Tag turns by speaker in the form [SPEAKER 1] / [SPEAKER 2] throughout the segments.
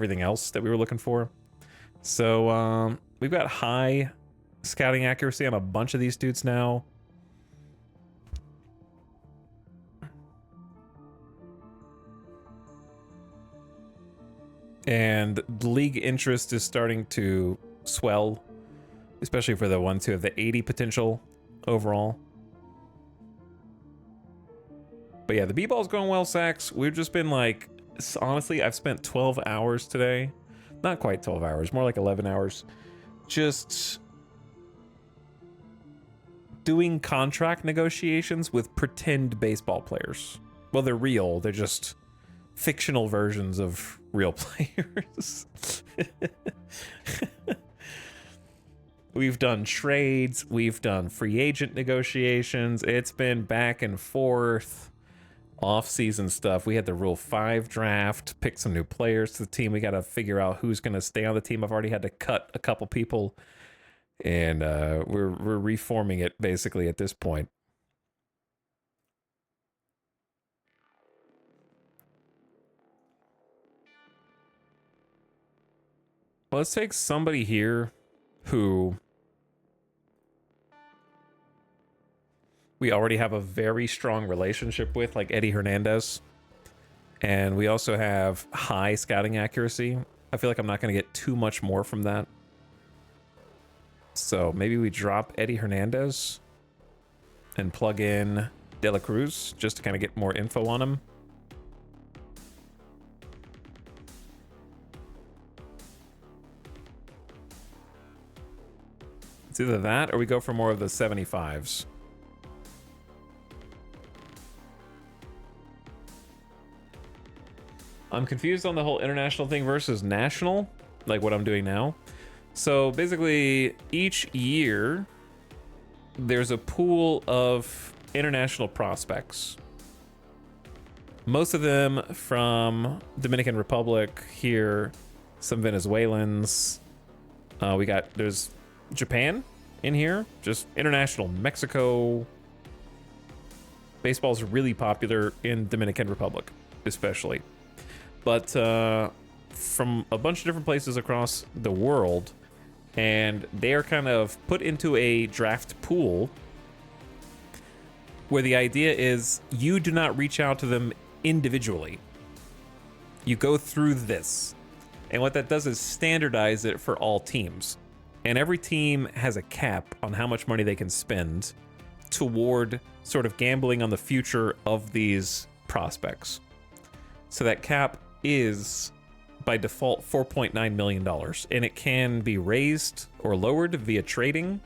[SPEAKER 1] everything else that we were looking for. So we've got high scouting accuracy on a bunch of these dudes now. And league interest is starting to swell, especially for the ones who have the 80 potential overall. But yeah, the B-ball's going well, Sax. We've just been like, honestly, I've spent 12 hours today. Not quite 12 hours, more like 11 hours. Just doing contract negotiations with pretend baseball players. Well, they're real. They're just fictional versions of real players. We've done trades. We've done free agent negotiations. It's been back and forth. Off-season stuff. We had the Rule 5 draft, pick some new players to the team. We got to figure out who's going to stay on the team. I've already had to cut a couple people, and we're reforming it basically at this point. Well, let's take somebody here who we already have a very strong relationship with, like Eddie Hernandez. And we also have high scouting accuracy. I feel like I'm not going to get too much more from that. So maybe we drop Eddie Hernandez and plug in De La Cruz just to kind of get more info on him. It's either that or we go for more of the 75s. I'm confused on the whole international thing versus national, like what I'm doing now. So basically, each year, there's a pool of international prospects. Most of them from Dominican Republic here, some Venezuelans. There's Japan in here, just international. Mexico. Baseball's really popular in Dominican Republic, especially. But from a bunch of different places across the world, and they are kind of put into a draft pool where the idea is you do not reach out to them individually. You go through this. And what that does is standardize it for all teams. And every team has a cap on how much money they can spend toward sort of gambling on the future of these prospects. So that cap is by default $4.9 million, and it can be raised or lowered via trading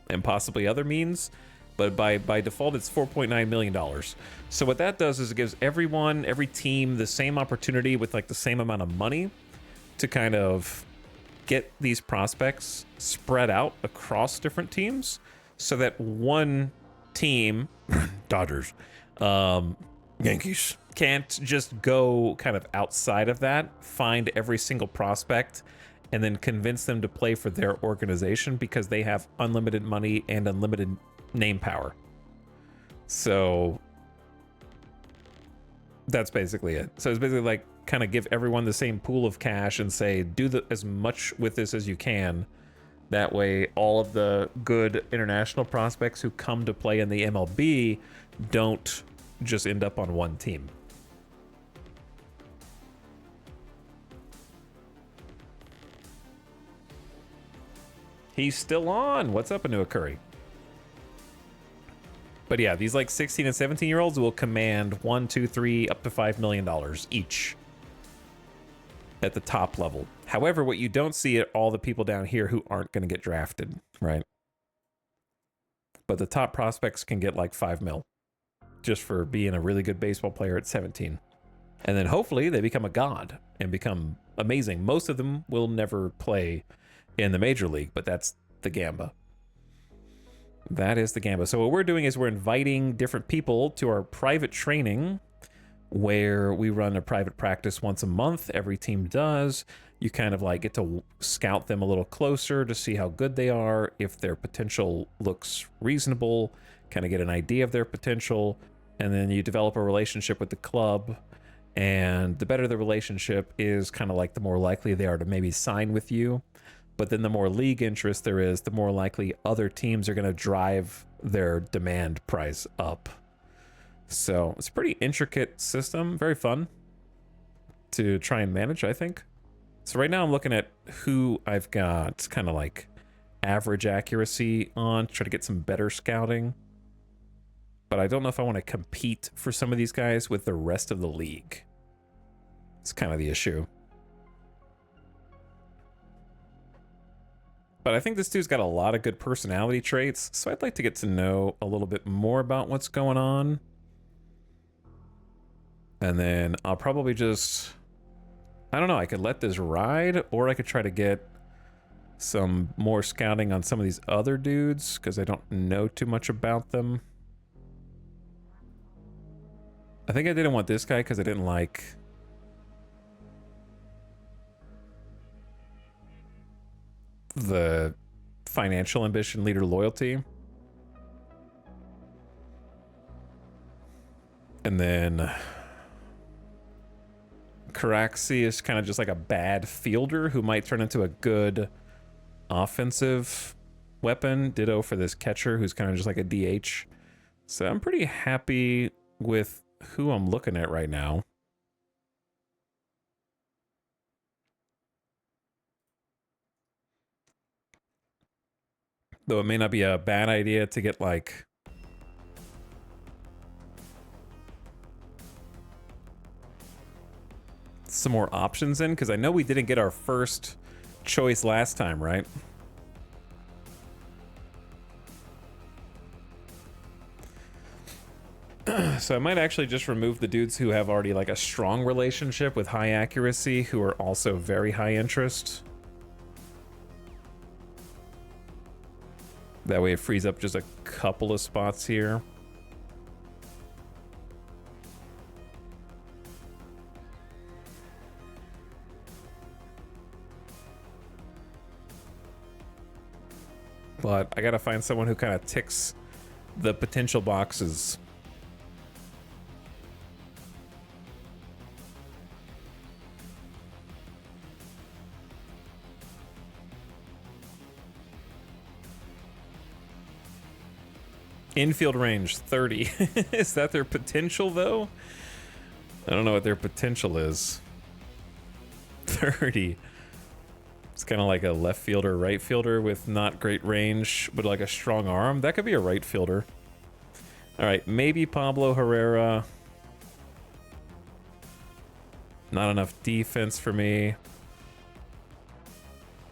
[SPEAKER 1] and possibly other means, but by default it's $4.9 million. So what that does is it gives every team the same opportunity with like the same amount of money to kind of get these prospects spread out across different teams, so that one team, Dodgers, Yankees, can't just go kind of outside of that, find every single prospect, and then convince them to play for their organization because they have unlimited money and unlimited name power. So that's basically it. So it's basically like kind of give everyone the same pool of cash and say, do as much with this as you can. That way, all of the good international prospects who come to play in the MLB don't just end up on one team. He's still on. What's up, Anua Curry? But yeah, these like 16 and 17 year olds will command $1, $2, $3, up to $5 million each at the top level. However, what you don't see are all the people down here who aren't going to get drafted, right? But the top prospects can get like 5 mil just for being a really good baseball player at 17. And then hopefully they become a god and become amazing. Most of them will never play in the major league, but that's the gamba. That is the gamba. So what we're doing is we're inviting different people to our private training, where we run a private practice once a month. Every team does. You kind of like get to scout them a little closer to see how good they are, if their potential looks reasonable, kind of get an idea of their potential, and then you develop a relationship with the club, And the better the relationship is, kind of like the more likely they are to maybe sign with you. But then the more league interest there is, the more likely other teams are going to drive their demand price up. So it's a pretty intricate system, very fun to try and manage, I think. So right now I'm looking at who I've got kind of like average accuracy on, try to get some better scouting. But I don't know if I want to compete for some of these guys with the rest of the league. It's kind of the issue. But I think this dude's got a lot of good personality traits, so I'd like to get to know a little bit more about what's going on. And then I'll probably just... I don't know, I could let this ride, or I could try to get some more scouting on some of these other dudes, because I don't know too much about them. I think I didn't want this guy because I didn't like... the financial ambition, leader loyalty. And then Caraxi is kind of just like a bad fielder who might turn into a good offensive weapon. Ditto for this catcher who's kind of just like a DH. So I'm pretty happy with who I'm looking at right now. Though it may not be a bad idea to get like some more options in, because I know we didn't get our first choice last time, right? So I might actually just remove the dudes who have already like a strong relationship with high accuracy, who are also very high interest. That way it frees up just a couple of spots here. But I gotta find someone who kind of ticks the potential boxes. Infield range 30. Is that their potential though? I don't know what their potential is. 30. It's kind of like a left fielder, right fielder with not great range, but like a strong arm. That could be a right fielder. All right, maybe Pablo Herrera. Not enough defense for me.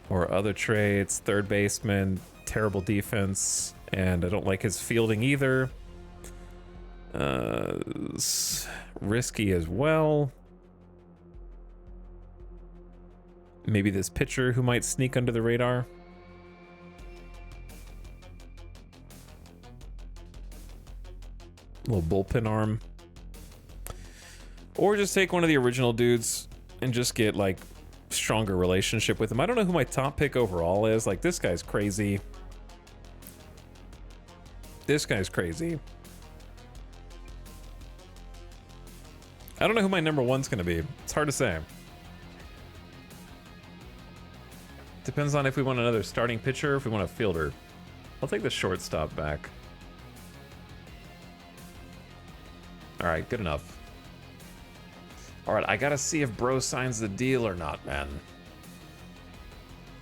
[SPEAKER 1] Or other traits. Third baseman, terrible defense. And I don't like his fielding either. Risky as well. Maybe this pitcher who might sneak under the radar. Little bullpen arm. Or just take one of the original dudes and just get like stronger relationship with him. I don't know who my top pick overall is. Like, this guy's crazy. This guy's crazy. I don't know who my number one's gonna be. It's hard to say. Depends on if we want another starting pitcher or if we want a fielder. I'll take the shortstop back. All right, good enough. All right, I gotta see if bro signs the deal or not, man.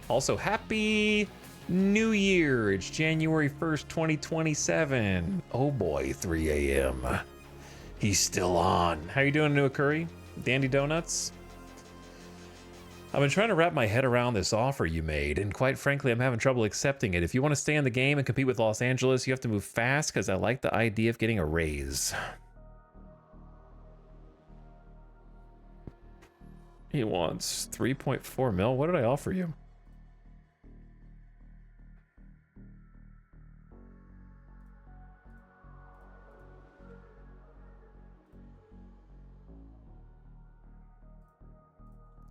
[SPEAKER 1] Also, happy New Year. It's January 1st, 2027. Oh boy, 3 a.m. He's still on. How you doing, New Curry? Dandy Donuts? I've been trying to wrap my head around this offer you made, and quite frankly, I'm having trouble accepting it. If you want to stay in the game and compete with Los Angeles, you have to move fast, because I like the idea of getting a raise. He wants 3.4 mil. What did I offer you?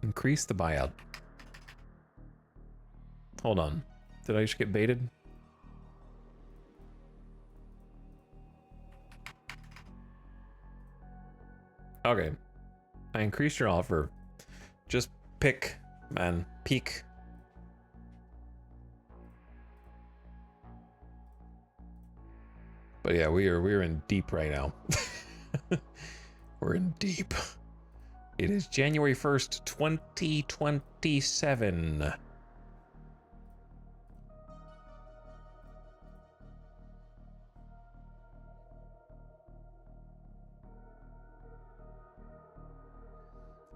[SPEAKER 1] Increase the buyout. Hold on. Did I just get baited? Okay. I increased your offer. Just pick, man. Peek. But yeah, we're in deep right now. We're in deep. It is January 1st, 2027.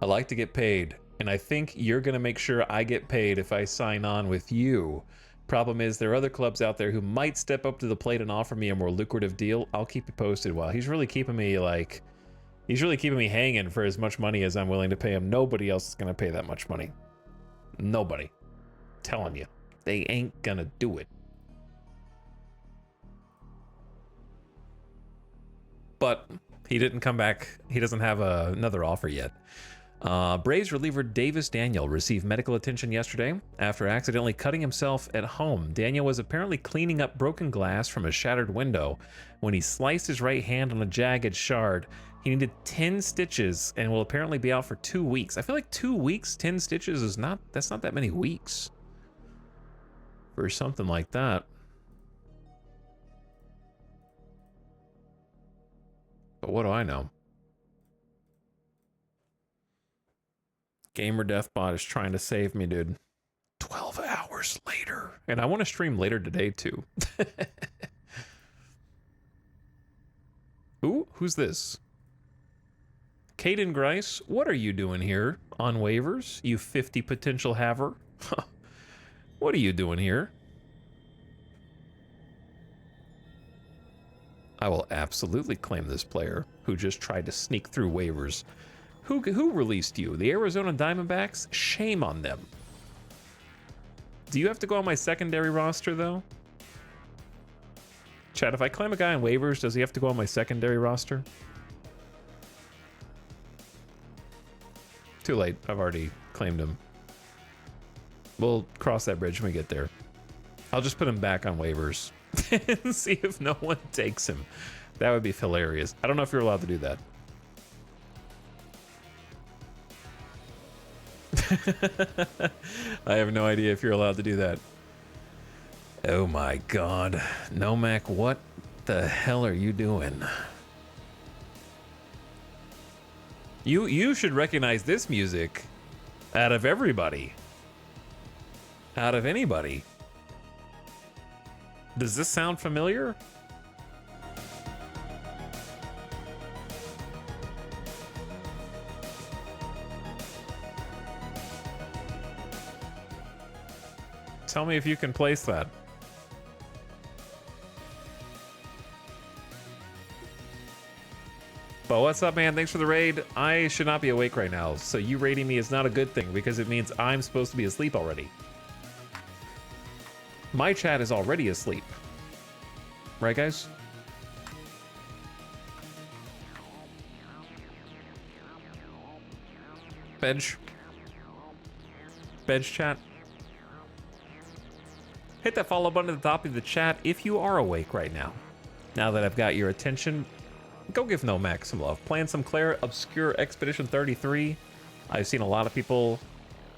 [SPEAKER 1] I like to get paid, and I think you're going to make sure I get paid if I sign on with you. Problem is, there are other clubs out there who might step up to the plate and offer me a more lucrative deal. I'll keep you posted. While he's really keeping me hanging for as much money as I'm willing to pay him. Nobody else is going to pay that much money. Nobody. I'm telling you, they ain't going to do it. But he didn't come back. He doesn't have another offer yet. Braves reliever Davis Daniel received medical attention yesterday after accidentally cutting himself at home. Daniel was apparently cleaning up broken glass from a shattered window when he sliced his right hand on a jagged shard. He needed 10 stitches and will apparently be out for 2 weeks. I feel like 2 weeks, 10 stitches is that's not that many weeks for something like that. But what do I know? Gamer Deathbot is trying to save me, dude. 12 hours later. And I want to stream later today, too. Ooh, who's this? Caden Grice, what are you doing here on waivers, you 50 potential haver? What are you doing here? I will absolutely claim this player who just tried to sneak through waivers. Who released you? The Arizona Diamondbacks? Shame on them. Do you have to go on my secondary roster, though? Chad, if I claim a guy on waivers, does he have to go on my secondary roster? Too late. I've already claimed him. We'll cross that bridge when we get there. I'll just put him back on waivers and see if no one takes him. That would be hilarious. I don't know if you're allowed to do that. I have no idea if you're allowed to do that. Oh my god. Nomac, what the hell are you doing? You should recognize this music out of everybody. Out of anybody. Does this sound familiar? Tell me if you can place that. But what's up, man? Thanks for the raid. I should not be awake right now, so you raiding me is not a good thing because it means I'm supposed to be asleep already. My chat is already asleep. Right, guys? Bench. Bench chat. Hit that follow button at the top of the chat if you are awake right now. Now that I've got your attention, go give Nomac some love. Playing some Claire Obscure Expedition 33. I've seen a lot of people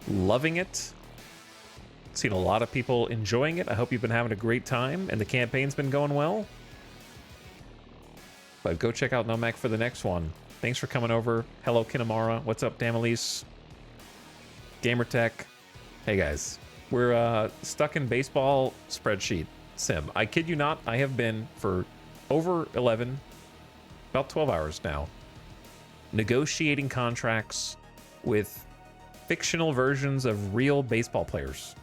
[SPEAKER 1] loving it. Seen a lot of people enjoying it. I hope you've been having a great time and the campaign's been going well. But go check out Nomac for the next one. Thanks for coming over. Hello, Kinamara. What's up, Damalise? Gamertech. Hey, guys. We're stuck in baseball spreadsheet sim. I kid you not, I have been for over 11, about 12 hours now, negotiating contracts with fictional versions of real baseball players.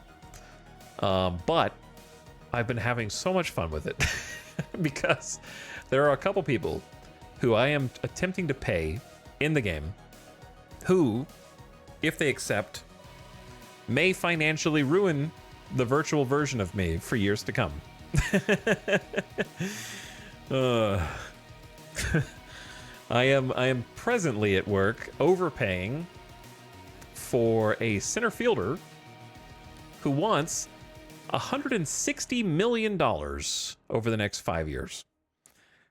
[SPEAKER 1] But I've been having so much fun with it because there are a couple people who I am attempting to pay in the game who, if they accept, may financially ruin the virtual version of me for years to come. I am presently at work overpaying for a center fielder who wants $160 million over the next 5 years.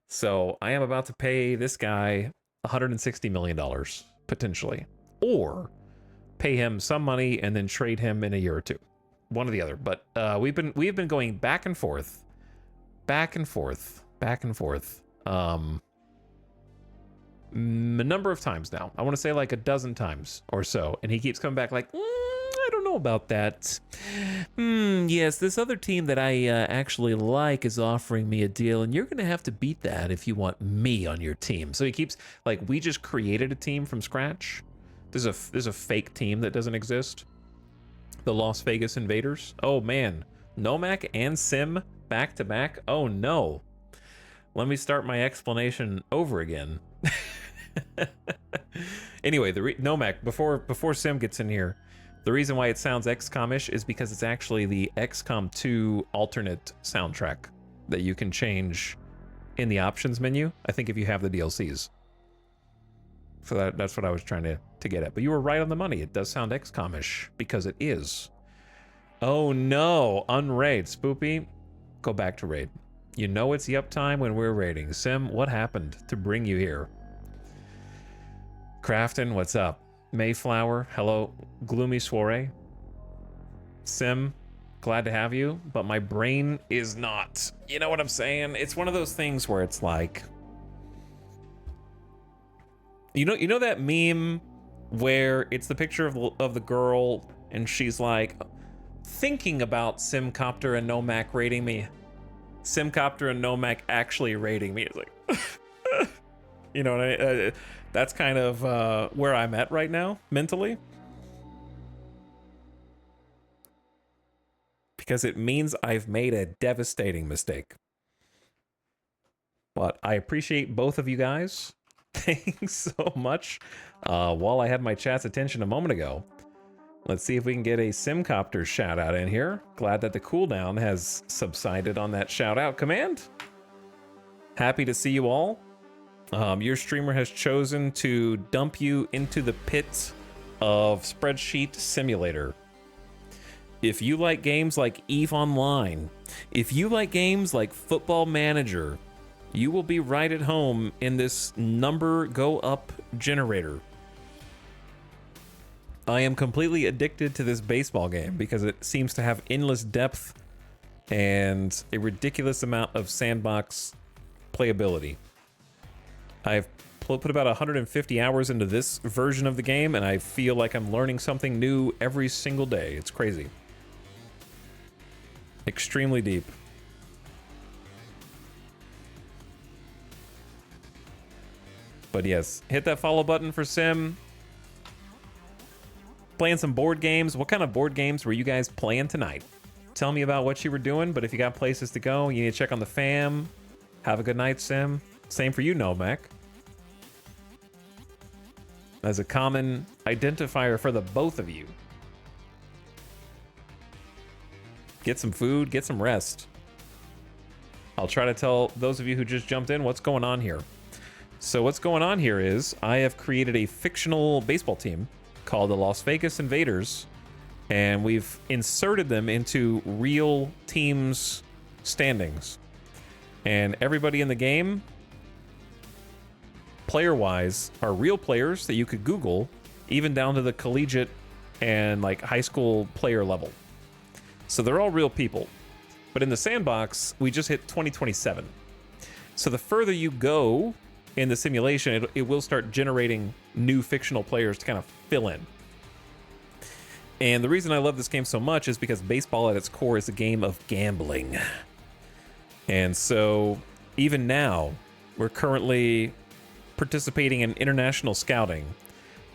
[SPEAKER 1] So I am about to pay this guy $160 million potentially, or pay him some money and then trade him in a year or two. One or the other. But we've been going back and forth, back and forth, back and forth. A number of times now. I want to say like a dozen times or so. And he keeps coming back like, I don't know about that. Yes, this other team that I actually like is offering me a deal, and you're going to have to beat that if you want me on your team. So he keeps, like, we just created a team from scratch. There's a fake team that doesn't exist. The Las Vegas Invaders. Oh, man. Nomak and Sim back to back. Oh, no. Let me start my explanation over again. Anyway, Nomak, before Sim gets in here, the reason why it sounds XCOM-ish is because it's actually the XCOM 2 alternate soundtrack that you can change in the options menu, I think, if you have the DLCs. So that's what I was trying to get at. But you were right on the money. It does sound XCOM-ish, because it is. Oh no, unraid. Spoopy, go back to raid. You know it's the uptime when we're raiding. Sim, what happened to bring you here? Crafton, what's up? Mayflower, hello. Gloomy Soiree. Sim, glad to have you, but my brain is not. You know what I'm saying? It's one of those things where it's like, you know that meme where it's the picture of the girl and she's like thinking about Simcopter and Nomak raiding me. Simcopter and Nomak actually raiding me. It's like, you know, that's kind of where I'm at right now mentally. Because it means I've made a devastating mistake. But I appreciate both of you guys. Thanks so much. While I had my chat's attention a moment ago, let's see if we can get a Simcopter shout out in here. Glad that the cooldown has subsided on that shout out command. Happy to see you all. Your streamer has chosen to dump you into the pit of Spreadsheet Simulator. If you like games like EVE Online, if you like games like Football Manager, you will be right at home in this number go up generator. I am completely addicted to this baseball game because it seems to have endless depth and a ridiculous amount of sandbox playability. I've put about 150 hours into this version of the game, and I feel like I'm learning something new every single day. It's crazy. Extremely deep. But yes, hit that follow button for Sim. Playing some board games. What kind of board games were you guys playing tonight? Tell me about what you were doing, but if you got places to go, you need to check on the fam. Have a good night, Sim. Same for you, Nomak. As a common identifier for the both of you. Get some food, get some rest. I'll try to tell those of you who just jumped in what's going on here. So what's going on here is I have created a fictional baseball team called the Las Vegas Invaders, and we've inserted them into real teams' standings. And everybody in the game, player-wise, are real players that you could Google, even down to the collegiate and like high school player level. So they're all real people. But in the sandbox, we just hit 2027. So the further you go in the simulation, it will start generating new fictional players to kind of fill in. And the reason I love this game so much is because baseball at its core is a game of gambling. And so even now, we're currently participating in international scouting,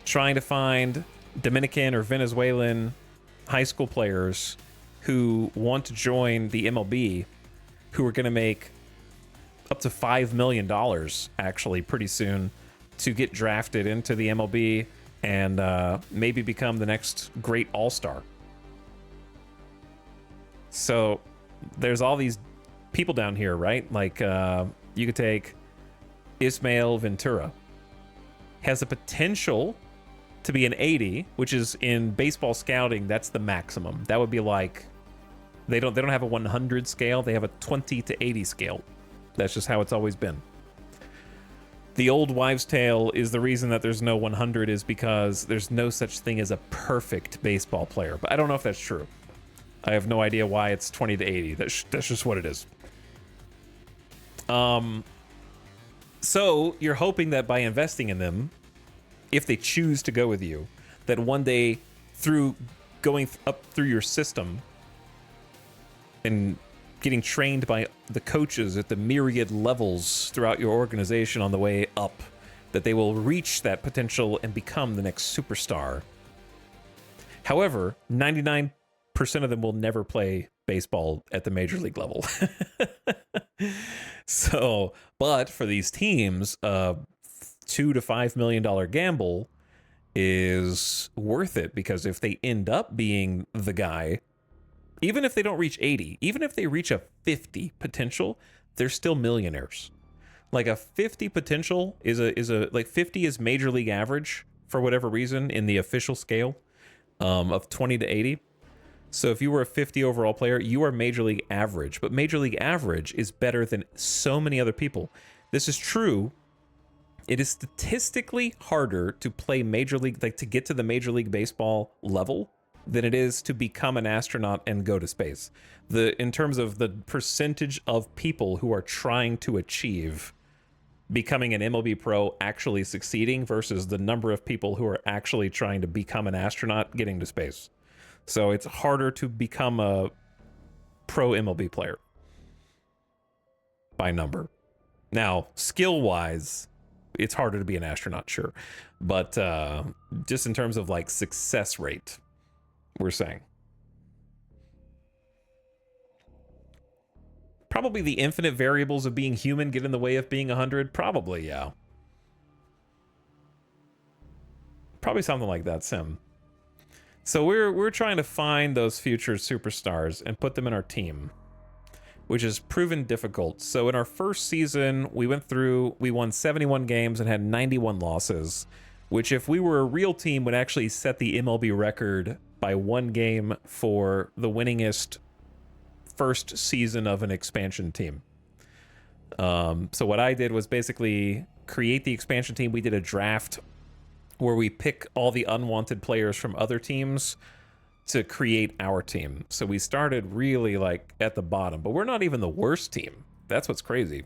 [SPEAKER 1] trying to find Dominican or Venezuelan high school players who want to join the MLB, who are going to make up to $5 million actually pretty soon to get drafted into the MLB and maybe become the next great all-star. So there's all these people down here, right? Like you could take Ismael Ventura. Has the potential to be an 80, which is in baseball scouting, that's the maximum. That would be like, they don't have a 100 scale, they have a 20 to 80 scale. That's just how it's always been. The old wives' tale is the reason that there's no 100 is because there's no such thing as a perfect baseball player. But I don't know if that's true. I have no idea why it's 20 to 80. That's just what it is. So you're hoping that by investing in them, if they choose to go with you, that one day through going up through your system and getting trained by the coaches at the myriad levels throughout your organization on the way up, that they will reach that potential and become the next superstar. However, 99% of them will never play baseball at the major league level. So, but for these teams, $2 to $5 million gamble is worth it, because if they end up being the guy, even if they don't reach 80, even if they reach a 50 potential, they're still millionaires. Like a 50 potential is like 50 is major league average for whatever reason in the official scale of 20 to 80. So if you were a 50 overall player, you are major league average, but major league average is better than so many other people. This is true. It is statistically harder to play major league, like to get to the Major League Baseball level, than it is to become an astronaut and go to space. In terms of the percentage of people who are trying to achieve becoming an MLB pro, actually succeeding, versus the number of people who are actually trying to become an astronaut getting to space. So it's harder to become a pro MLB player by number. Now, skill-wise, it's harder to be an astronaut, sure. But just in terms of like success rate, we're saying. Probably the infinite variables of being human get in the way of being 100. Probably, yeah. Probably something like that, Sim. So we're trying to find those future superstars and put them in our team, which has proven difficult. So in our first season, we won 71 games and had 91 losses, which if we were a real team would actually set the MLB record by one game for the winningest first season of an expansion team. So what I did was basically create the expansion team. We did a draft where we pick all the unwanted players from other teams to create our team. So we started really like at the bottom, but we're not even the worst team. That's what's crazy.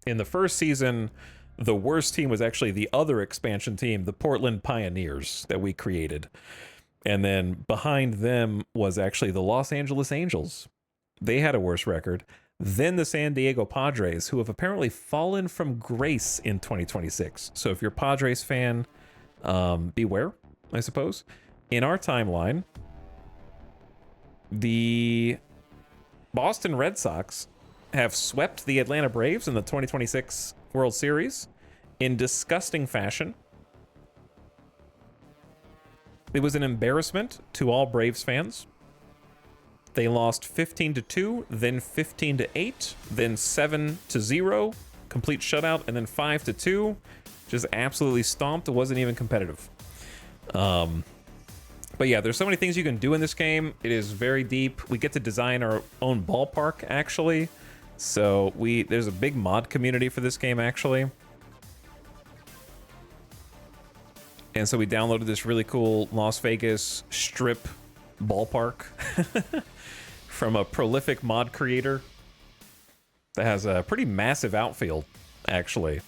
[SPEAKER 1] In the first season, the worst team was actually the other expansion team, the Portland Pioneers, that we created. And then behind them was actually the Los Angeles Angels. They had a worse record. Then the San Diego Padres, who have apparently fallen from grace in 2026. So if you're a Padres fan, beware, I suppose. In our timeline, the Boston Red Sox have swept the Atlanta Braves in the 2026 World Series in disgusting fashion. It was an embarrassment to all Braves fans. They lost 15-2, then 15-8, then 7-0, complete shutout, and then 5-2. Just absolutely stomped. It wasn't even competitive. But yeah, there's so many things you can do in this game. It is very deep. We get to design our own ballpark, actually. So there's a big mod community for this game, actually. And so we downloaded this really cool Las Vegas strip ballpark from a prolific mod creator that has a pretty massive outfield, actually.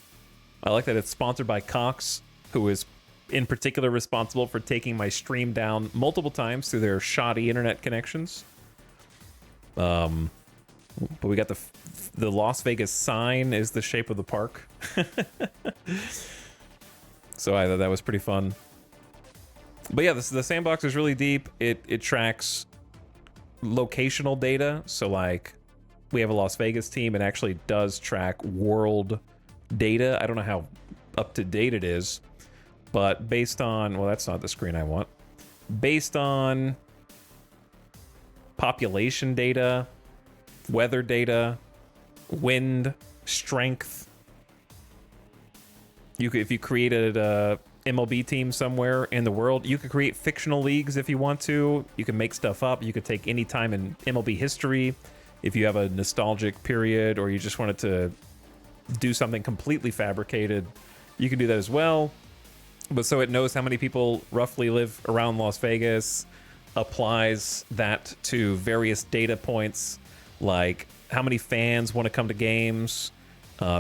[SPEAKER 1] I like that it's sponsored by Cox, who is in particular responsible for taking my stream down multiple times through their shoddy internet connections. But we got the Las Vegas sign is the shape of the park. So I thought that was pretty fun. But yeah, the sandbox is really deep. It tracks locational data. So like we have a Las Vegas team. It actually does track world data. I don't know how up to date it is, but based on, well, that's not the screen I want. Based on population data, weather data, wind, strength. If you created a MLB team somewhere in the world, you could create fictional leagues if you want to. You can make stuff up. You could take any time in MLB history if you have a nostalgic period or you just wanted to do something completely fabricated, you can do that as well. But so it knows how many people roughly live around Las Vegas, applies that to various data points, like how many fans want to come to games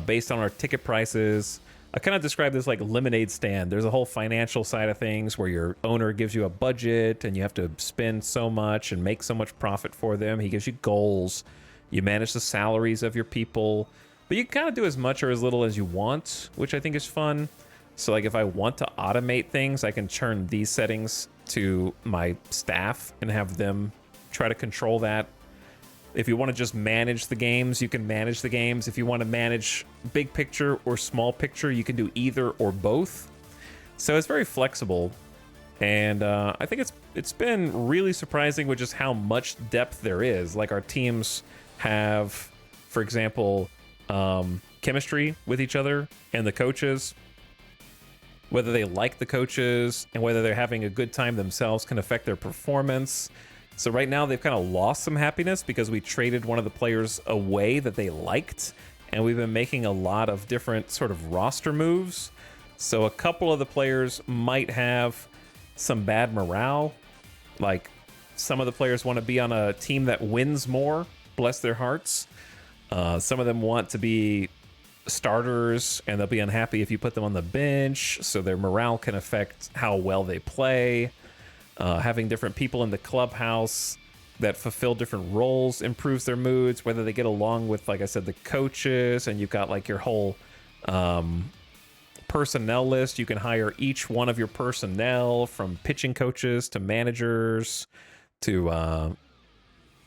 [SPEAKER 1] based on our ticket prices. I kind of describe this like lemonade stand. There's a whole financial side of things where your owner gives you a budget and you have to spend so much and make so much profit for them. He gives you goals. You manage the salaries of your people, but you can kind of do as much or as little as you want, which I think is fun. So like if I want to automate things, I can turn these settings to my staff and have them try to control that. If you want to just manage the games, you can manage the games. If you want to manage big picture or small picture, you can do either or both. So it's very flexible. And I think it's been really surprising with just how much depth there is. Like our teams have, for example, chemistry with each other and the coaches. Whether they like the coaches and whether they're having a good time themselves can affect their performance. So right now they've kind of lost some happiness because we traded one of the players away that they liked, and we've been making a lot of different sort of roster moves. So a couple of the players might have some bad morale. Like some of the players want to be on a team that wins more, bless their hearts. Some of them want to be starters and they'll be unhappy if you put them on the bench, so their morale can affect how well they play. Having different people in the clubhouse that fulfill different roles improves their moods, whether they get along with, like I said, the coaches, and you've got like your whole personnel list. You can hire each one of your personnel, from pitching coaches to managers to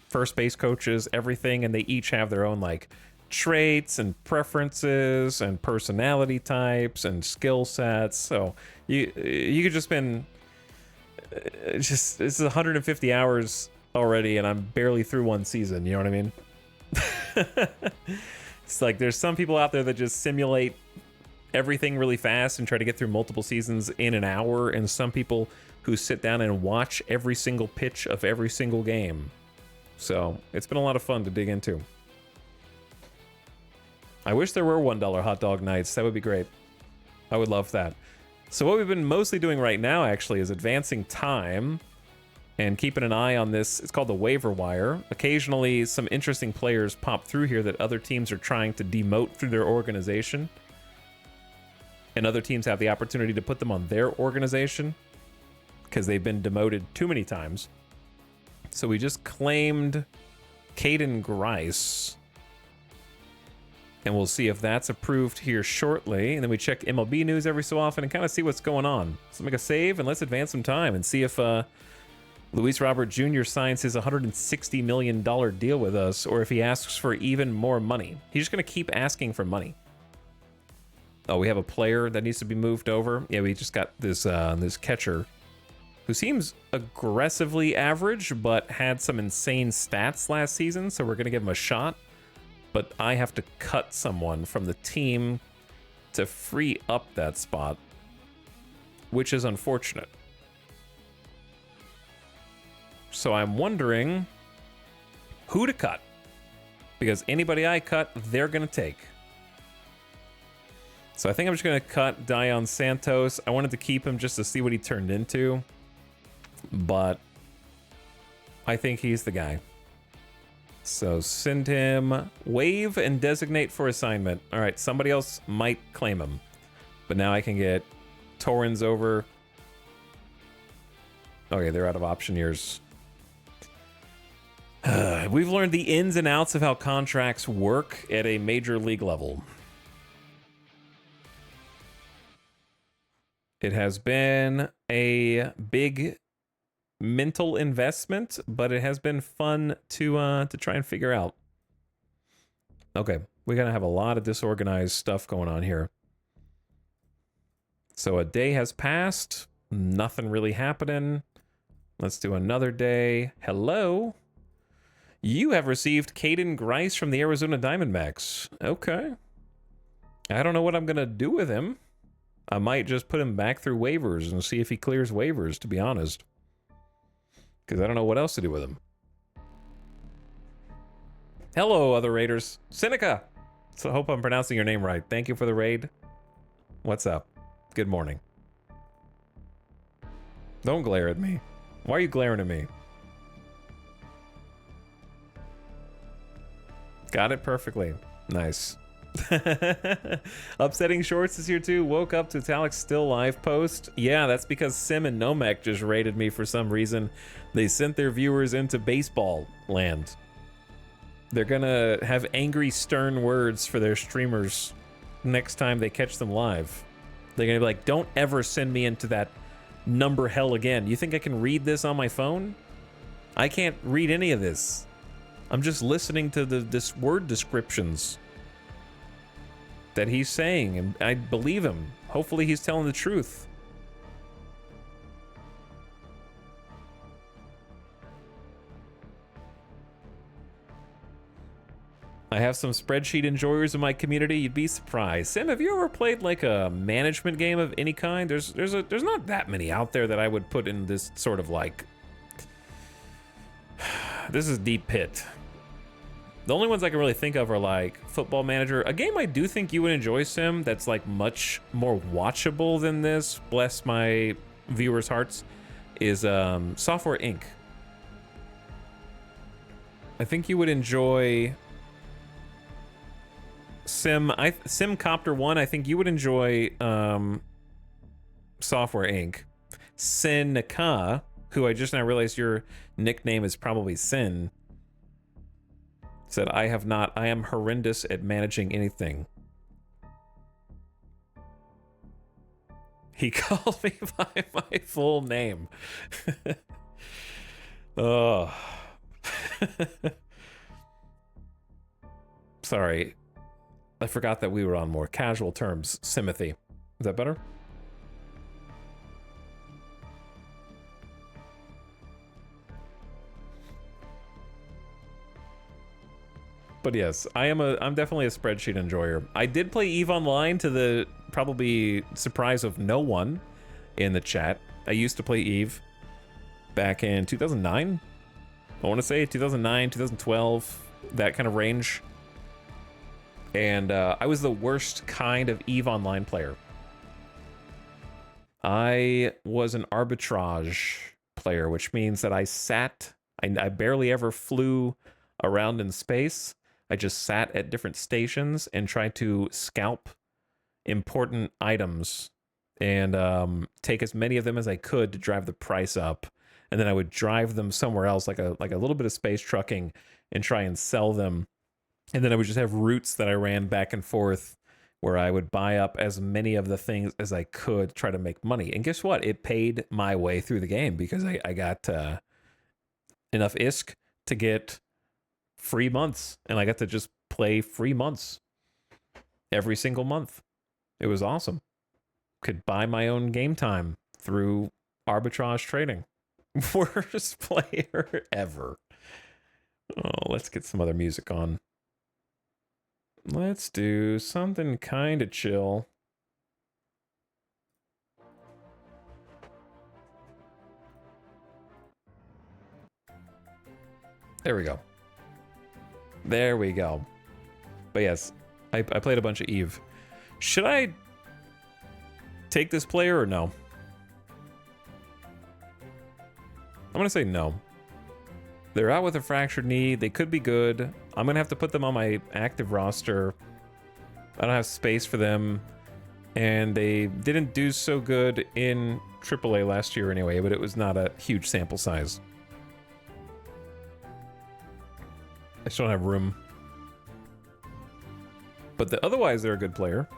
[SPEAKER 1] first base coaches, everything, and they each have their own like traits and preferences and personality types and skill sets. So you could just spend this is 150 hours already, and I'm barely through one season. You know what I mean? It's like there's some people out there that just simulate everything really fast and try to get through multiple seasons in an hour, and some people who sit down and watch every single pitch of every single game. So it's been a lot of fun to dig into. I wish there were $1 hot dog nights. That would be great. I would love that. So what we've been mostly doing right now actually is advancing time and keeping an eye on this. It's called the waiver wire. Occasionally some interesting players pop through here that other teams are trying to demote through their organization, and other teams have the opportunity to put them on their organization because they've been demoted too many times. So we just claimed Caden Grice, and we'll see if that's approved here shortly. And then we check MLB news every so often and kind of see what's going on. So make a save and let's advance some time and see if Luis Robert Jr. signs his $160 million deal with us, or if he asks for even more money. He's just going to keep asking for money. Oh, we have a player that needs to be moved over. Yeah, we just got this this catcher who seems aggressively average, but had some insane stats last season, so we're going to give him a shot. But I have to cut someone from the team to free up that spot, which is unfortunate. So I'm wondering who to cut, because anybody I cut, they're going to take. So I think I'm just going to cut Dion Santos. I wanted to keep him just to see what he turned into, but I think he's the guy. So send him, waive and designate for assignment. All right, somebody else might claim him, but now I can get Torrens over. Okay, they're out of option years. We've learned the ins and outs of how contracts work at a major league level. It has been a big mental investment, but it has been fun to try and figure out. Okay, we're gonna have a lot of disorganized stuff going on here. So a day has passed, nothing really happening. Let's do another day. Hello. You have received Caden Grice from the Arizona Diamondbacks. Okay. I don't know what I'm gonna do with him. I might just put him back through waivers and see if he clears waivers, to be honest. Because I don't know what else to do with him. Hello, other Raiders. Seneca! So I hope I'm pronouncing your name right. Thank you for the raid. What's up? Good morning. Don't glare at me. Why are you glaring at me? Got it perfectly. Nice. Upsetting Shorts is here too. Woke up to Talik's still live post. Yeah, that's because Sim and Nomek just raided me for some reason. They sent their viewers into baseball land. They're gonna have angry, stern words for their streamers next time they catch them live. They're gonna be like, don't ever send me into that number hell again. You think I can read this on my phone? I can't read any of this. I'm just listening to this word descriptions that he's saying, and I believe him. Hopefully he's telling the truth. I have some spreadsheet enjoyers in my community. You'd be surprised. Sam, have you ever played like a management game of any kind? There's not that many out there that I would put in this sort of like. This is deep pit. The only ones I can really think of are like Football Manager. A game I do think you would enjoy, Sim, that's like much more watchable than this, bless my viewers' hearts, is Software Inc. I think you would enjoy Simcopter 1. I think you would enjoy Software Inc. Sinica, who I just now realized your nickname is probably Sin, said, I am horrendous at managing anything. He called me by my full name. Oh. Sorry. I forgot that we were on more casual terms. Simothy. Is that better? But yes, I'm definitely a spreadsheet enjoyer. I did play EVE Online to the probably surprise of no one in the chat. I used to play EVE back in 2009. I want to say 2009, 2012, that kind of range. And I was the worst kind of EVE Online player. I was an arbitrage player, which means that I barely ever flew around in space. I just sat at different stations and tried to scalp important items and take as many of them as I could to drive the price up. And then I would drive them somewhere else, like a little bit of space trucking, and try and sell them. And then I would just have routes that I ran back and forth where I would buy up as many of the things as I could, try to make money. And guess what? It paid my way through the game because I got enough ISK to get free months, and I got to just play free months every single month. It was awesome. Could buy my own game time through arbitrage trading. Worst player ever. Oh, let's get some other music on. Let's do something kind of chill. There we go. There we go. But yes, I played a bunch of EVE. Should I take this player or no? I'm going to say no. They're out with a fractured knee. They could be good. I'm going to have to put them on my active roster. I don't have space for them. And they didn't do so good in AAA last year anyway, but it was not a huge sample size. I just don't have room. But otherwise, they're a good player.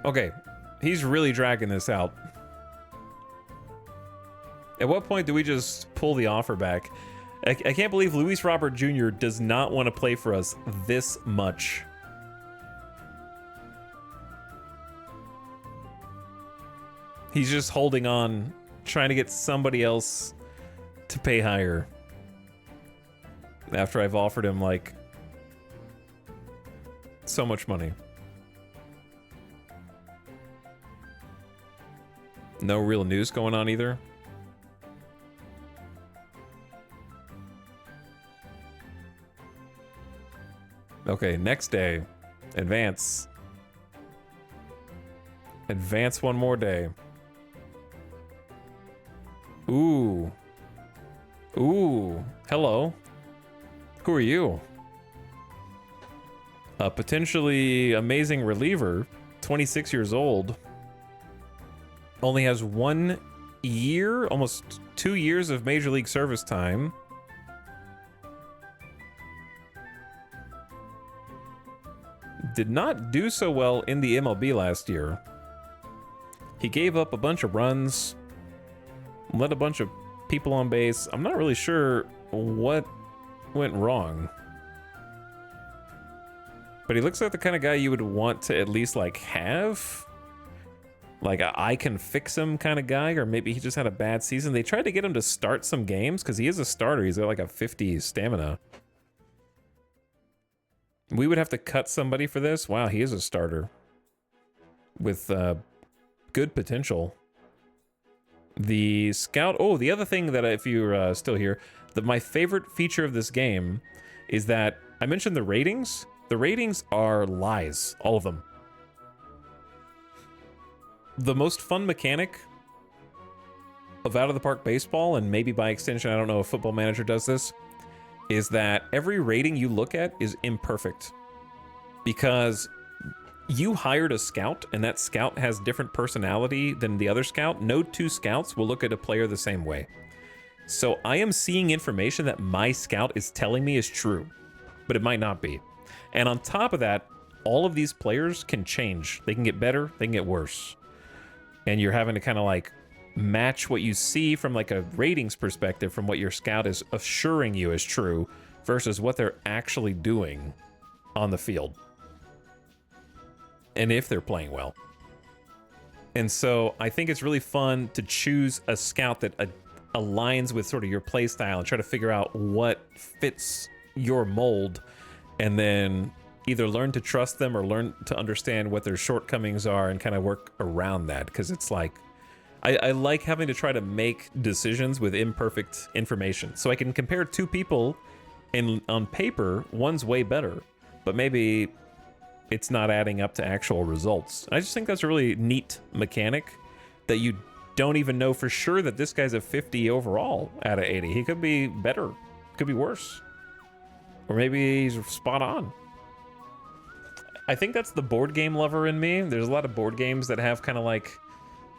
[SPEAKER 1] Okay, he's really dragging this out. At what point do we just pull the offer back? I can't believe Luis Robert Jr. does not want to play for us this much. He's just holding on, trying to get somebody else to pay higher. After I've offered him, like, so much money. No real news going on either. Okay, next day. Advance. Advance one more day. Ooh. Ooh. Hello. Who are you? A potentially amazing reliever, 26 years old. Only has 1 year, almost 2 years of Major League service time. Did not do so well in the MLB last year. He gave up a bunch of runs, let a bunch of people on base. I'm not really sure what went wrong. But he looks like the kind of guy you would want to at least like have. Like a I can fix him kind of guy, or maybe he just had a bad season. They tried to get him to start some games because he is a starter. He's got like a 50 stamina. We would have to cut somebody for this. Wow, he is a starter with good potential. The scout. Oh, the other thing that if you're still here, my favorite feature of this game is that I mentioned the ratings. The ratings are lies, all of them. The most fun mechanic of Out of the Park Baseball, and maybe by extension, I don't know if Football Manager does this, is that every rating you look at is imperfect. Because you hired a scout, and that scout has different personality than the other scout. No two scouts will look at a player the same way. So I am seeing information that my scout is telling me is true, but it might not be. And on top of that, all of these players can change. They can get better, they can get worse. And you're having to kind of like match what you see from like a ratings perspective from what your scout is assuring you is true versus what they're actually doing on the field. And if they're playing well. And so I think it's really fun to choose a scout that aligns with sort of your play style and try to figure out what fits your mold, and then either learn to trust them or learn to understand what their shortcomings are and kind of work around that. Because it's like, I like having to try to make decisions with imperfect information. So I can compare two people on paper, one's way better, but maybe it's not adding up to actual results. I just think that's a really neat mechanic that you don't even know for sure that this guy's a 50 overall out of 80. He could be better, could be worse. Or maybe he's spot on. I think that's the board game lover in me. There's a lot of board games that have kind of like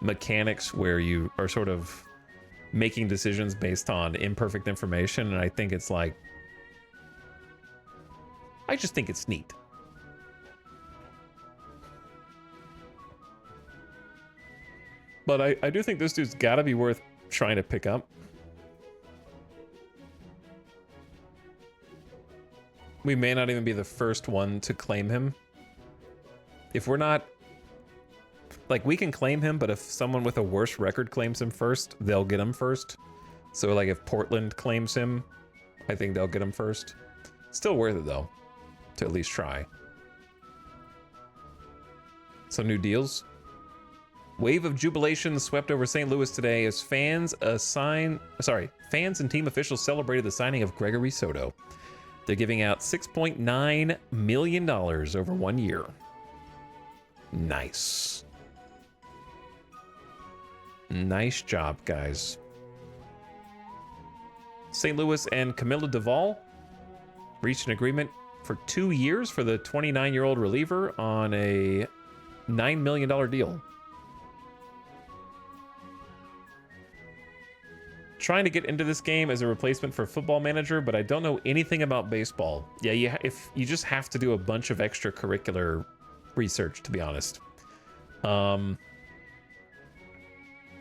[SPEAKER 1] mechanics where you are sort of making decisions based on imperfect information. And I think it's like, I just think it's neat. But I do think this dude's got to be worth trying to pick up. We may not even be the first one to claim him. If we're not... Like, we can claim him, but if someone with a worse record claims him first, they'll get him first. So, like, if Portland claims him, I think they'll get him first. Still worth it, though, to at least try. Some new deals. Wave of jubilation swept over St. Louis today as fans and team officials celebrated the signing of Gregory Soto. They're giving out $6.9 million over 1 year. Nice. Nice job, guys. St. Louis and Camilo Doval reached an agreement for 2 years for the 29-year-old reliever on a $9 million deal. Trying to get into this game as a replacement for Football Manager, but I don't know anything about baseball. Yeah, if you just have to do a bunch of extracurricular research, to be honest.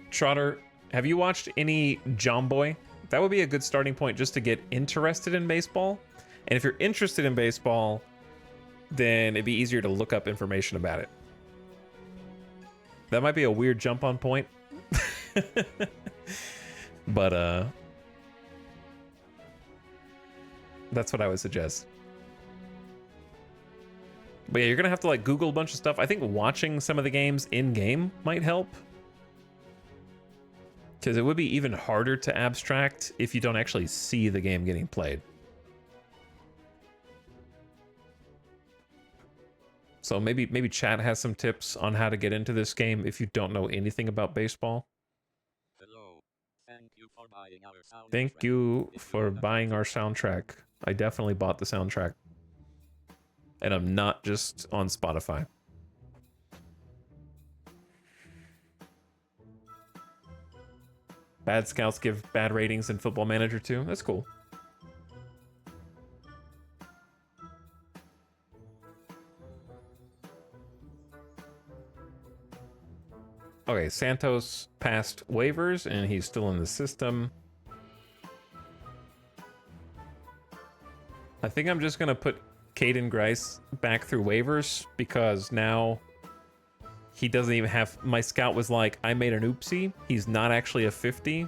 [SPEAKER 1] Trotter, have you watched any John Boy? That would be a good starting point just to get interested in baseball. And if you're interested in baseball, then it'd be easier to look up information about it. That might be a weird jump on point. But that's what I would suggest. But yeah, you're gonna have to like Google a bunch of stuff. I think watching some of the games in game might help, because it would be even harder to abstract if you don't actually see the game getting played. So maybe chat has some tips on how to get into this game if you don't know anything about baseball.
[SPEAKER 2] Hello. Thank you for buying our soundtrack.
[SPEAKER 1] Thank you for buying our soundtrack. I definitely bought the soundtrack. And I'm not just on Spotify. Bad scouts give bad ratings in Football Manager too. That's cool. Okay, Santos passed waivers and he's still in the system. I think I'm just gonna put Caden Grice back through waivers because now he doesn't even have... My scout was like, I made an oopsie. He's not actually a 50.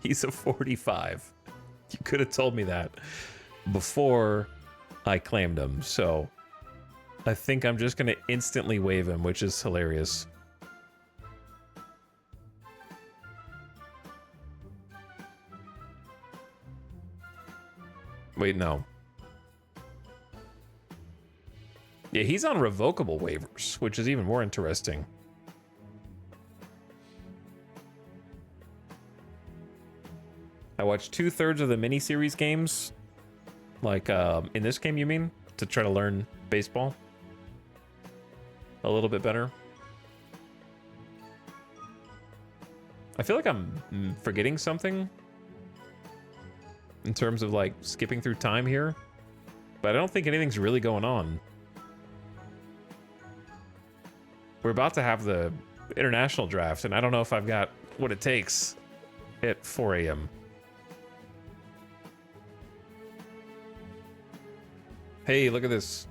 [SPEAKER 1] He's a 45. You could have told me that before I claimed him. So I think I'm just gonna instantly waive him, which is hilarious. Wait, no. Yeah, he's on revocable waivers, which is even more interesting. I watched 2/3 of the miniseries games. Like, in this game, you mean? To try to learn baseball a little bit better. I feel like I'm forgetting something in terms of like skipping through time here, but I don't think anything's really going on. We're about to have the international draft, and I don't know if I've got what it takes at 4 a.m. Hey, look at this.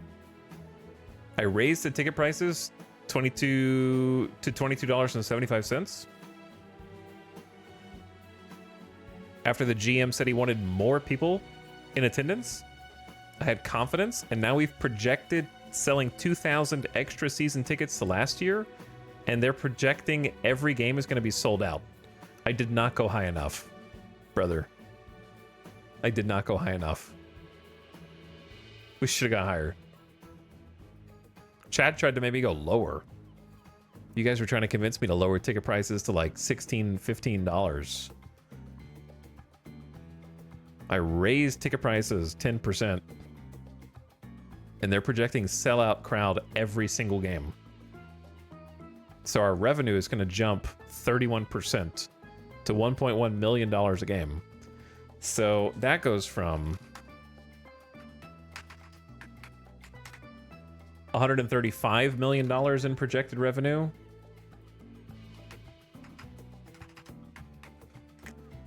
[SPEAKER 1] I raised the ticket prices $22 to $22.75. After the GM said he wanted more people in attendance, I had confidence, and now we've projected selling 2,000 extra season tickets to last year, and they're projecting every game is going to be sold out. I did not go high enough, brother. I did not go high enough. We should have got higher. Chad tried to make me go lower. You guys were trying to convince me to lower ticket prices to like $16, $15. I raised ticket prices 10%. And they're projecting sellout crowd every single game. So our revenue is going to jump 31% to $1.1 million a game. So that goes from $135 million in projected revenue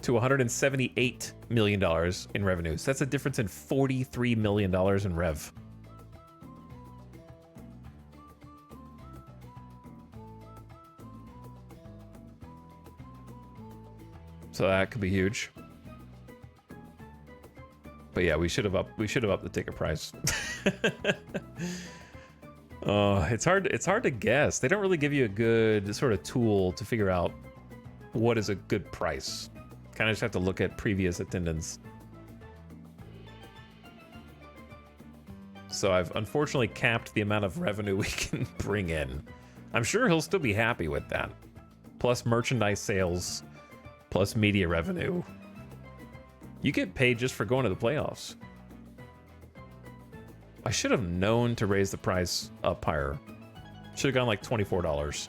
[SPEAKER 1] to $178 million in revenues. That's a difference in $43 million in rev. So that could be huge. But yeah, we should have upped the ticket price. It's hard to guess. They don't really give you a good sort of tool to figure out what is a good price. Kind of just have to look at previous attendance. So I've unfortunately capped the amount of revenue we can bring in. I'm sure he'll still be happy with that. Plus merchandise sales, plus media revenue. You get paid just for going to the playoffs. I should have known to raise the price up higher. Should have gone like $24.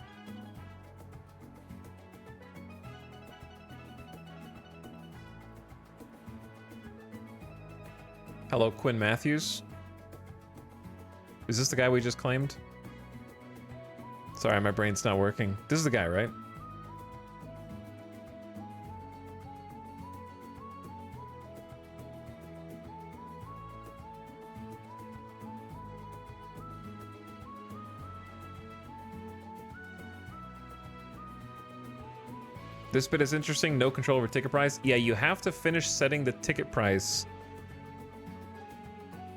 [SPEAKER 1] Hello, Quinn Matthews. Is this the guy we just claimed? Sorry, my brain's not working. This is the guy, right? This bit is interesting. No control over ticket price. Yeah, you have to finish setting the ticket price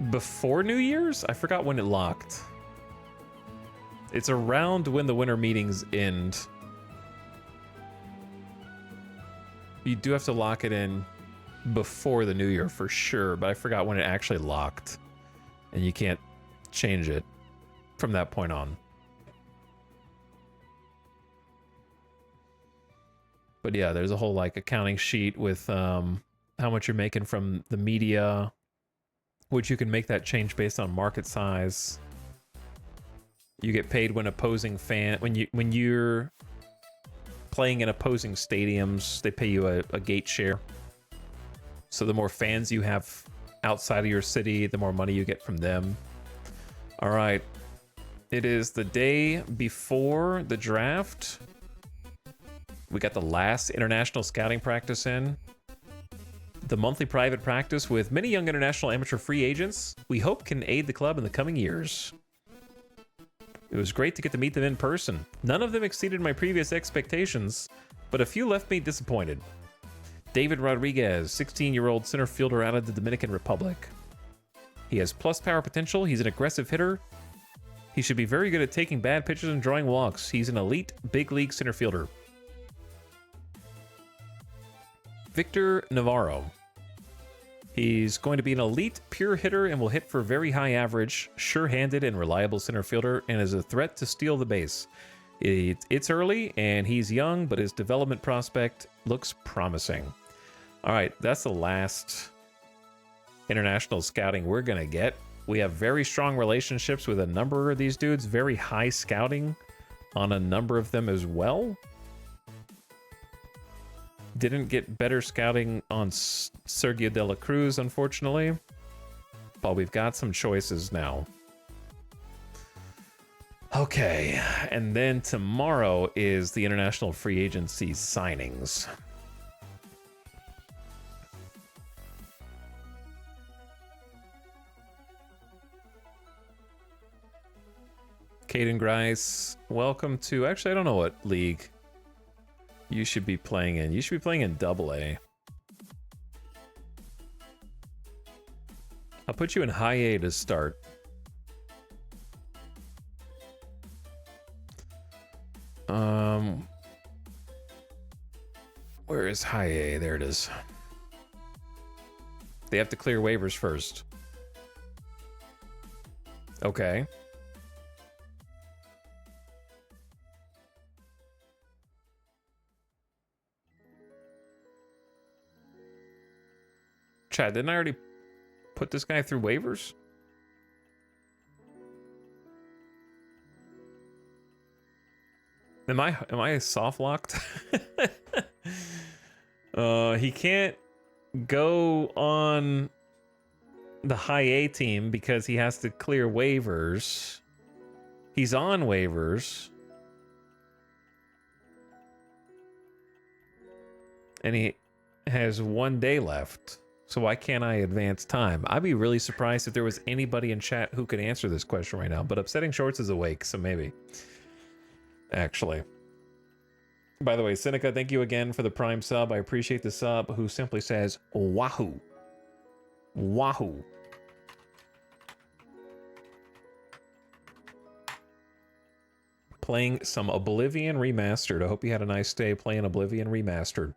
[SPEAKER 1] before New Year's? I forgot when it locked. It's around when the winter meetings end. You do have to lock it in before the new year for sure, but I forgot when it actually locked. And you can't change it. from that point on. But yeah, there's a whole like accounting sheet with how much you're making from the media, which you can make that change based on market size. You get paid when opposing fan when you're playing in opposing stadiums, they pay you a gate share. So the more fans you have outside of your city, the more money you get from them. All right. It is the day before the draft. We got the last international scouting practice in. The monthly private practice with many young international amateur free agents we hope can aid the club in the coming years. It was great to get to meet them in person. None of them exceeded my previous expectations, but a few left me disappointed. David Rodriguez, 16-year-old center fielder out of the Dominican Republic. He has plus power potential. He's an aggressive hitter. He should be very good at taking bad pitches and drawing walks. He's an elite big league center fielder. Victor Navarro. He's going to be an elite pure hitter and will hit for very high average, sure-handed and reliable center fielder, and is a threat to steal the base. It's early and he's young, but his development prospect looks promising. All right, that's the last international scouting we're going to get. We have very strong relationships with a number of these dudes, very high scouting on a number of them as well. Didn't get better scouting on Sergio de la Cruz, unfortunately. But we've got some choices now. Okay, and then tomorrow is the international free agency signings. Caden Grice, welcome to... Actually, I don't know what league you should be playing in. You should be playing in AA. I'll put you in high A to start. Where is high A? There it is. They have to clear waivers first. Okay. Chad, didn't I already put this guy through waivers? Am I soft locked? He can't go on the high A team because he has to clear waivers. He's on waivers. And he has 1 day left. So why can't I advance time? I'd be really surprised if there was anybody in chat who could answer this question right now, but Upsetting Shorts is awake, so maybe. Actually. By the way, Seneca, thank you again for the Prime sub. I appreciate the sub, who simply says, Wahoo. Wahoo. Playing some Oblivion Remastered. I hope you had a nice day playing Oblivion Remastered.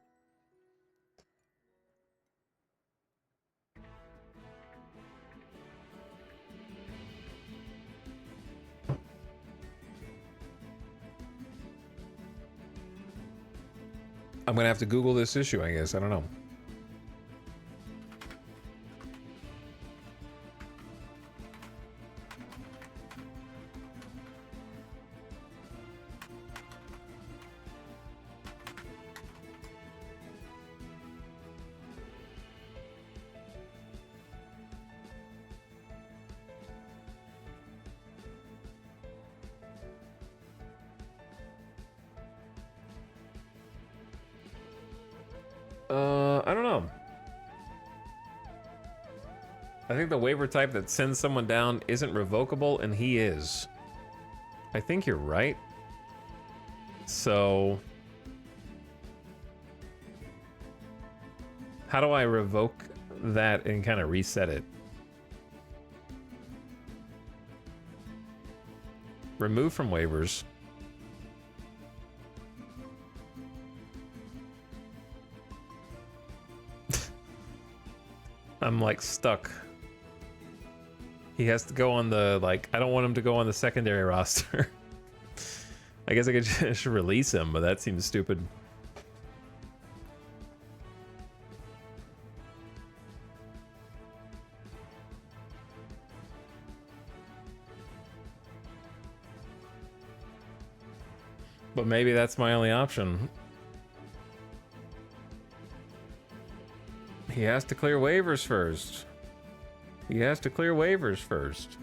[SPEAKER 1] I'm gonna have to Google this issue, I guess. I don't know. I don't know. I think the waiver type that sends someone down isn't revocable, and he is. I think you're right. So... how do I revoke that and kind of reset it? Remove from waivers. I'm like stuck. He has to go on the, like, I don't want him to go on the secondary roster. I guess I could just release him, but that seems stupid. But maybe that's my only option. He has to clear waivers first. He has to clear waivers first.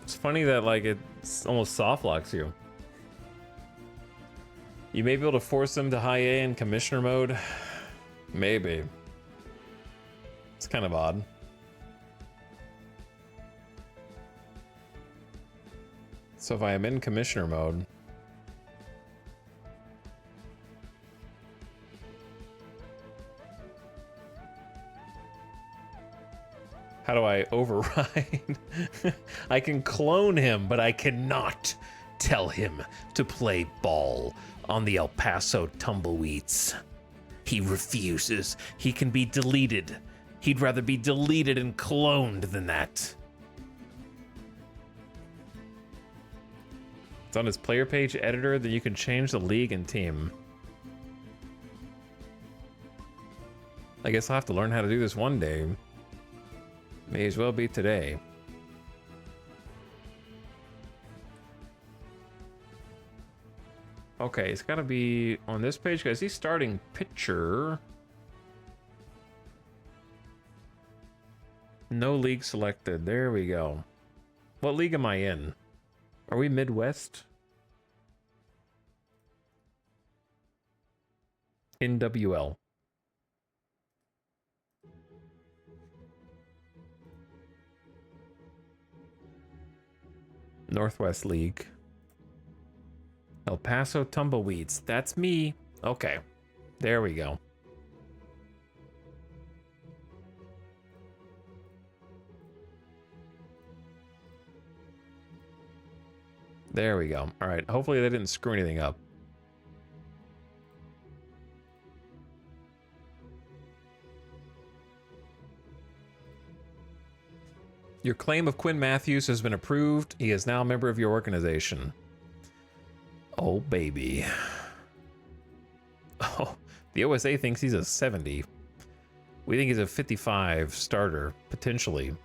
[SPEAKER 1] It's funny that, like, it's almost soft locks you. You may be able to force them to high A in commissioner mode. Maybe. It's kind of odd. So if I am in commissioner mode, how do I override? I can clone him, but I cannot tell him to play ball on the El Paso Tumbleweeds. He refuses. He can be deleted. He'd rather be deleted and cloned than that. It's on his player page editor that you can change the league and team. I guess I'll have to learn how to do this one day. May as well be today. Okay, it's gotta be on this page, guys. He's starting pitcher. No league selected. There we go. What league am I in? Are we Midwest? NWL. Northwest League. El Paso Tumbleweeds. That's me. Okay. There we go. There we go. All right. Hopefully they didn't screw anything up. Your claim of Quinn Matthews has been approved. He is now a member of your organization. Oh, baby. Oh, the OSA thinks he's a 70. We think he's a 55 starter, potentially.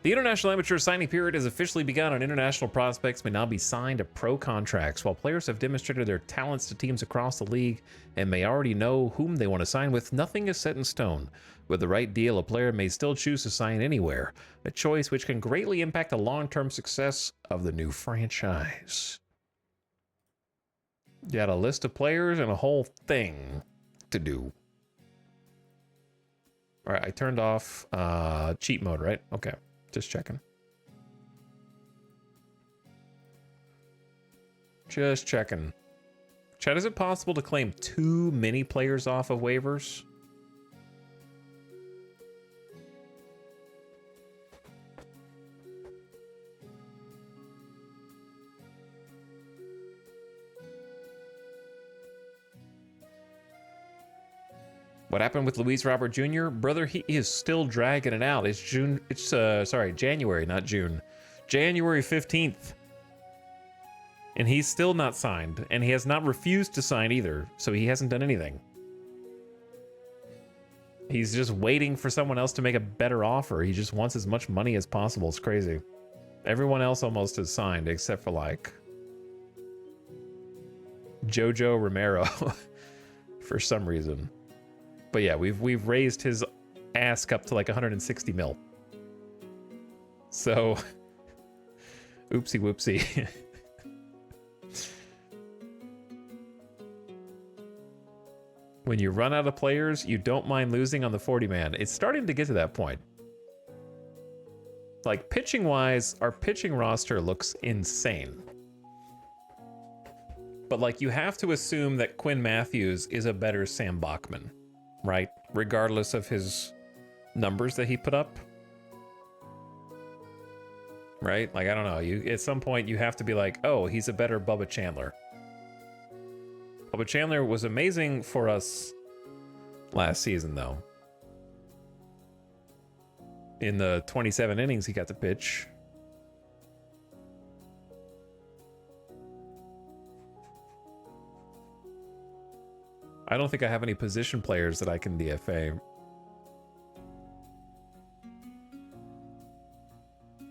[SPEAKER 1] The International Amateur signing period has officially begun, and international prospects may now be signed to pro contracts. While players have demonstrated their talents to teams across the league and may already know whom they want to sign with, nothing is set in stone. With the right deal, a player may still choose to sign anywhere, a choice which can greatly impact the long-term success of the new franchise. You got a list of players and a whole thing to do. All right, I turned off cheat mode, right? Okay. Just checking. Just checking. Chad, is it possible to claim too many players off of waivers? What happened with Luis Robert Jr.? Brother, he is still dragging it out. It's January, not June. January 15th. And he's still not signed. And he has not refused to sign either. So he hasn't done anything. He's just waiting for someone else to make a better offer. He just wants as much money as possible. It's crazy. Everyone else almost has signed except for, like, Jojo Romero for some reason. But yeah, we've raised his ask up to like 160 mil. So, oopsie whoopsie. When you run out of players, you don't mind losing on the 40-man. It's starting to get to that point. Like, pitching-wise, our pitching roster looks insane. But, like, you have to assume that Quinn Matthews is a better Sam Bachman. Right? Regardless of his numbers that he put up. right? Like, I don't know. You at some point you have to be like, oh, he's a better Bubba Chandler. Bubba Chandler was amazing for us last season, though. In the 27 innings he got to pitch. I don't think I have any position players that I can DFA.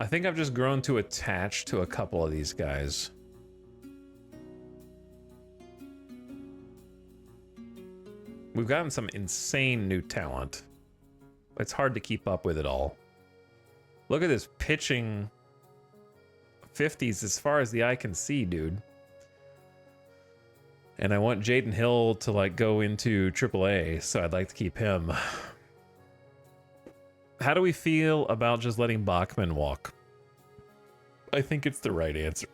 [SPEAKER 1] I think I've just grown to attach to a couple of these guys. We've gotten some insane new talent. It's hard to keep up with it all. Look at this pitching 50s as far as the eye can see, dude. And I want Jaden Hill to like go into AAA, so I'd like to keep him. How do we feel about just letting Bachman walk? I think it's the right answer.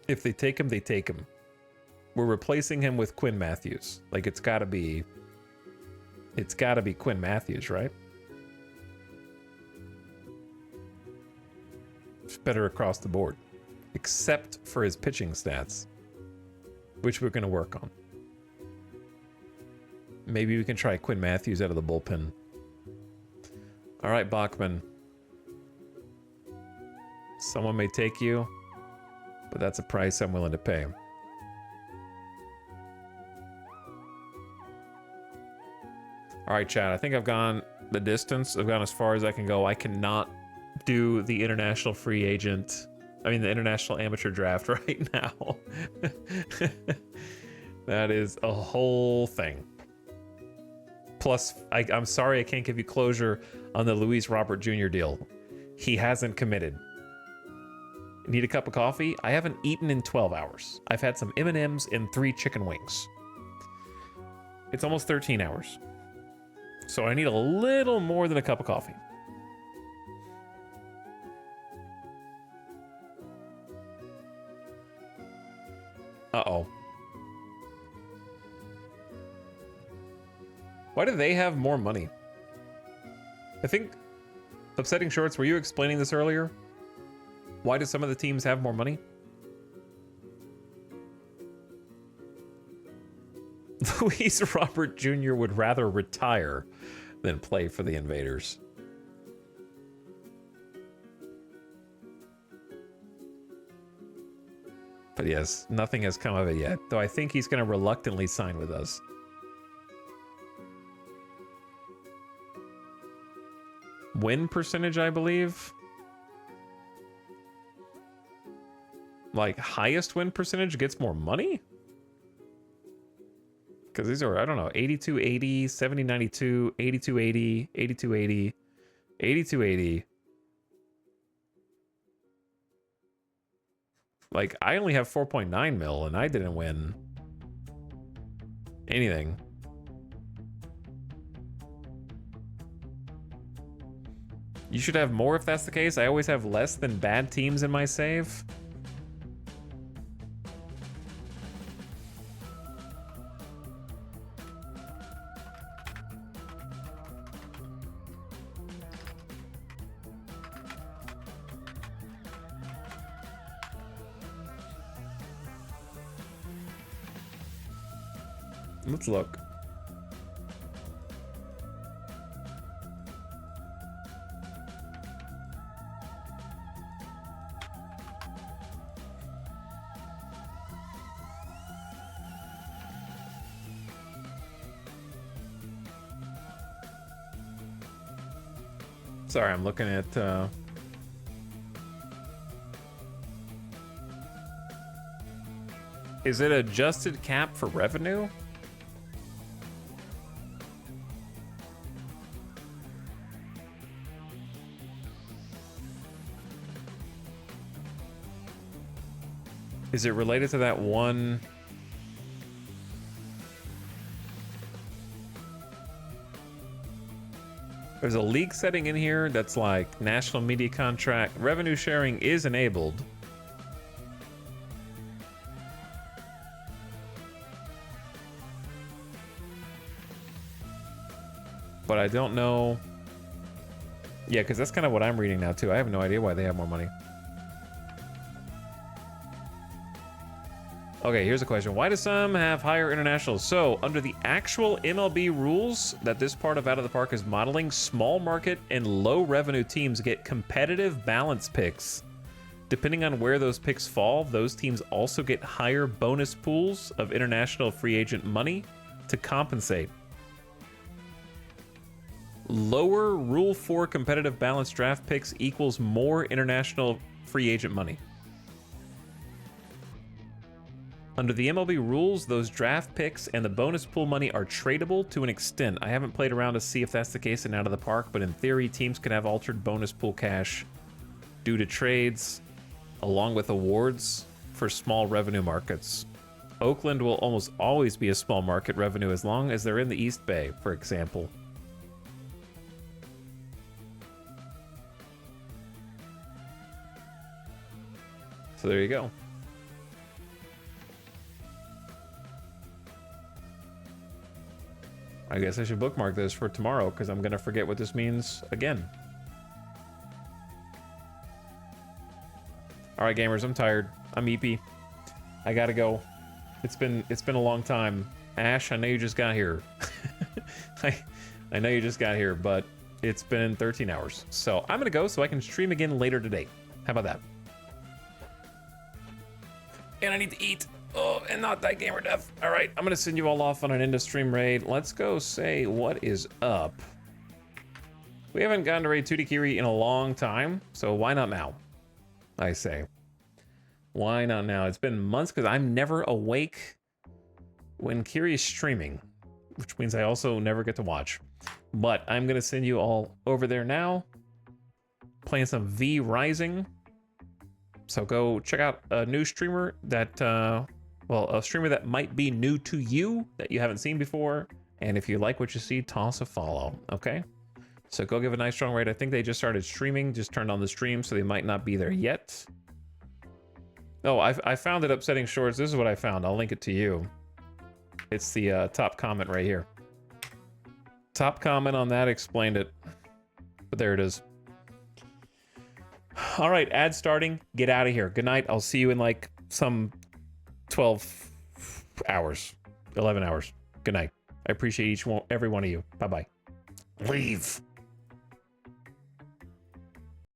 [SPEAKER 1] If they take him, they take him. We're replacing him with Quinn Matthews. Like, it's gotta be Quinn Matthews, right? It's better across the board, except for his pitching stats, which we're gonna work on. Maybe we can try Quinn Matthews out of the bullpen. All right, Bachman. Someone may take you, but that's a price I'm willing to pay. All right, Chad, I think I've gone the distance. I've gone as far as I can go. I cannot do the international free agent. I mean, the international amateur draft right now. That is a whole thing. Plus, I'm sorry I can't give you closure on the Luis Robert Jr. deal. He hasn't committed. Need a cup of coffee? I haven't eaten in 12 hours. I've had some M&Ms and 3 chicken wings. It's almost 13 hours. So I need a little more than a cup of coffee. Uh-oh. Why do they have more money? I think, Upsetting Shorts, were you explaining this earlier? Why do some of the teams have more money? Luis Robert Jr. would rather retire than play for the Invaders. But yes, nothing has come of it yet, though I think he's going to reluctantly sign with us. Win percentage, I believe. Like, highest win percentage gets more money? Because these are, I don't know, 82-80, 70-92, 82-80, 82-80, 82-80. Like, I only have 4.9 mil, and I didn't win anything. You should have more if that's the case. I always have less than bad teams in my save. Let's look. Sorry, I'm looking at is it adjusted cap for revenue? Is it related to that one? There's a league setting in here that's like national media contract. Revenue sharing is enabled. But I don't know. Yeah, because that's kind of what I'm reading now too. I have no idea why they have more money. Okay, here's a question. Why do some have higher internationals? So, under the actual MLB rules that this part of Out of the Park is modeling, small market and low revenue teams get competitive balance picks. Depending on where those picks fall, those teams also get higher bonus pools of international free agent money to compensate. Lower Rule 4 competitive balance draft picks equals more international free agent money. Under the MLB rules, those draft picks and the bonus pool money are tradable to an extent. I haven't played around to see if that's the case in Out of the Park, but in theory, teams can have altered bonus pool cash due to trades, along with awards for small revenue markets. Oakland will almost always be a small market revenue as long as they're in the East Bay, for example. So there you go. I guess I should bookmark this for tomorrow because I'm going to forget what this means again. All right, gamers, I'm tired. I'm EP. I got to go. It's been a long time. Ash, I know you just got here. I know you just got here, but it's been 13 hours. So I'm going to go so I can stream again later today. How about that? And I need to eat. Oh, and not die gamer death. All right, I'm gonna send you all off on an end of stream raid. Let's go say what is up. We haven't gotten to raid 2D Kiri in a long time, so why not now? I say. Why not now? It's been months because I'm never awake when Kiri is streaming, which means I also never get to watch. But I'm gonna send you all over there now. Playing some V Rising. So go check out a new streamer that, well, a streamer that might be new to you that you haven't seen before. And if you like what you see, toss a follow, okay? So go give a nice strong raid. I think they just started streaming, just turned on the stream, so they might not be there yet. Oh, I found it upsetting shorts. This is what I found. I'll link it to you. It's the top comment right here. Top comment on that explained it. But there it is. All right, ad starting. Get out of here. Good night. I'll see you in like some 12 hours, 11 hours. Good night. I appreciate every one of you. Bye-bye. Leave.